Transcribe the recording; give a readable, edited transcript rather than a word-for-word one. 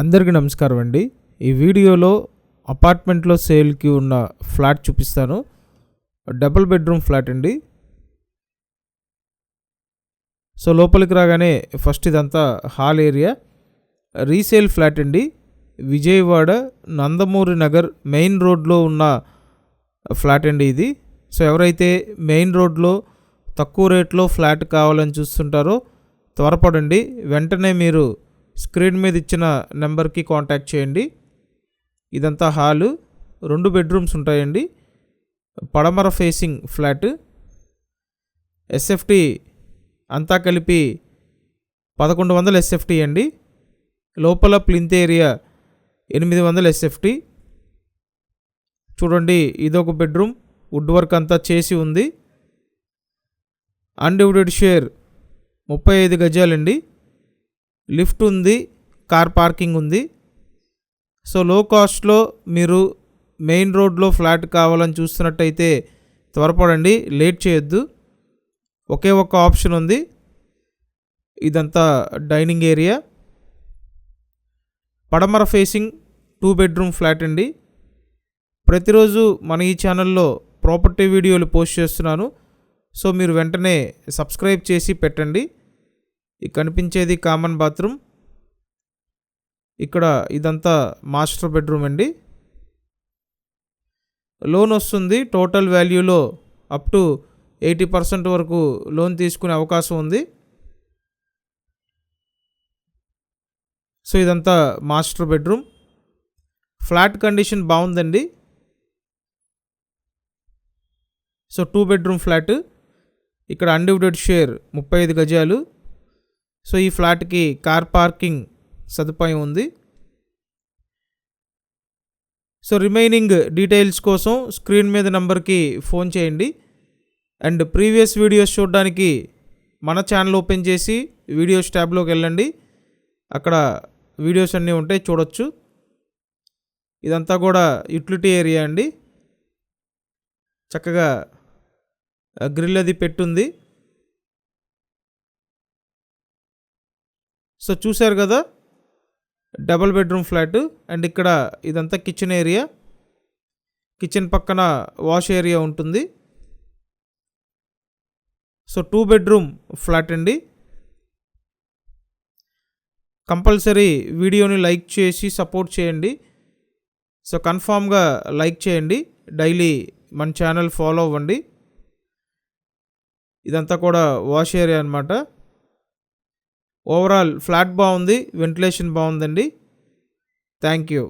అందరికీ నమస్కారం అండి. ఈ వీడియోలో అపార్ట్మెంట్లో సేల్కి ఉన్న ఫ్లాట్ చూపిస్తాను. డబుల్ బెడ్రూమ్ ఫ్లాట్ అండి. సో లోపలికి రాగానే ఫస్ట్ ఇదంతా హాల్ ఏరియా. రీసేల్ ఫ్లాట్ అండి. విజయవాడ నందమూరి నగర్ మెయిన్ రోడ్లో ఉన్న ఫ్లాట్ అండి ఇది. సో ఎవరైతే మెయిన్ రోడ్లో తక్కువ రేట్లో ఫ్లాట్ కావాలని చూస్తుంటారో త్వరపడండి. వెంటనే మీరు స్క్రీన్ మీద ఇచ్చిన నెంబర్కి కాంటాక్ట్ చేయండి. ఇదంతా హాలు, 2 బెడ్రూమ్స్ ఉంటాయండి. పడమర ఫేసింగ్ ఫ్లాట్. ఎస్ఎఫ్టీ అంతా కలిపి 1100 ఎస్ఎఫ్టీ అండి. లోపల ప్లింత్ ఏరియా 800 ఎస్ఎఫ్టీ. చూడండి, ఇదొక బెడ్రూమ్, వుడ్ వర్క్ అంతా చేసి ఉంది. Undivided share 35 గజాలండి. లిఫ్ట్ ఉంది, కార్ పార్కింగ్ ఉంది. సో లో కాస్ట్లో మీరు మెయిన్ రోడ్లో ఫ్లాట్ కావాలని చూస్తున్నట్టయితే త్వరపడండి, లేట్ చేయొద్దు. ఒకే ఒక ఆప్షన్ ఉంది. ఇదంతా డైనింగ్ ఏరియా. పడమర ఫేసింగ్ 2 బెడ్రూమ్ ఫ్లాట్ అండి. ప్రతిరోజు మన ఈ ఛానల్లో ప్రాపర్టీ వీడియోలు పోస్ట్ చేస్తున్నాను. సో మీరు వెంటనే సబ్స్క్రైబ్ చేసి పెట్టండి. కనిపించేది కామన్ బాత్రూమ్. ఇక్కడ ఇదంతా మాస్టర్ బెడ్రూమ్ అండి. లోన్ వస్తుంది. టోటల్ వాల్యూలో అప్ టు 80% వరకు లోన్ తీసుకునే అవకాశం ఉంది. సో ఇదంతా మాస్టర్ బెడ్రూమ్. ఫ్లాట్ కండిషన్ బాగుందండి. So 2 bedroom flat. ఇక్కడ అన్డివైడెడ్ షేర్ 35 గజాలు. సో ఈ ఫ్లాట్కి కార్ పార్కింగ్ సదుపాయం ఉంది. సో రిమైనింగ్ డీటెయిల్స్ కోసం స్క్రీన్ మీద నంబర్కి ఫోన్ చేయండి. అండ్ ప్రీవియస్ వీడియోస్ చూడడానికి మన ఛానల్ ఓపెన్ చేసి వీడియోస్ ట్యాబ్లోకి వెళ్ళండి. అక్కడ వీడియోస్ అన్నీ ఉంటాయి, చూడొచ్చు. ఇదంతా కూడా యూటిలిటీ ఏరియా అండి. చక్కగా గ్రిల్ అది పెట్టుంది. సో చూశారు కదా, డబుల్ బెడ్రూమ్ ఫ్లాట్. అండ్ ఇక్కడ ఇదంతా కిచెన్ ఏరియా. కిచెన్ పక్కన వాష్ ఏరియా ఉంటుంది. సో 2 బెడ్రూమ్ ఫ్లాట్ అండి. కంపల్సరీ వీడియోని లైక్ చేసి సపోర్ట్ చేయండి. సో కన్ఫామ్గా లైక్ చేయండి. డైలీ మన ఛానల్ ఫాలో అవ్వండి. ఇదంతా కూడా వాష్ ఏరియా అన్నమాట. ఓవరాల్ ఫ్లాట్ బాగుంది, వెంటిలేషన్ బాగుందండి. Thank you.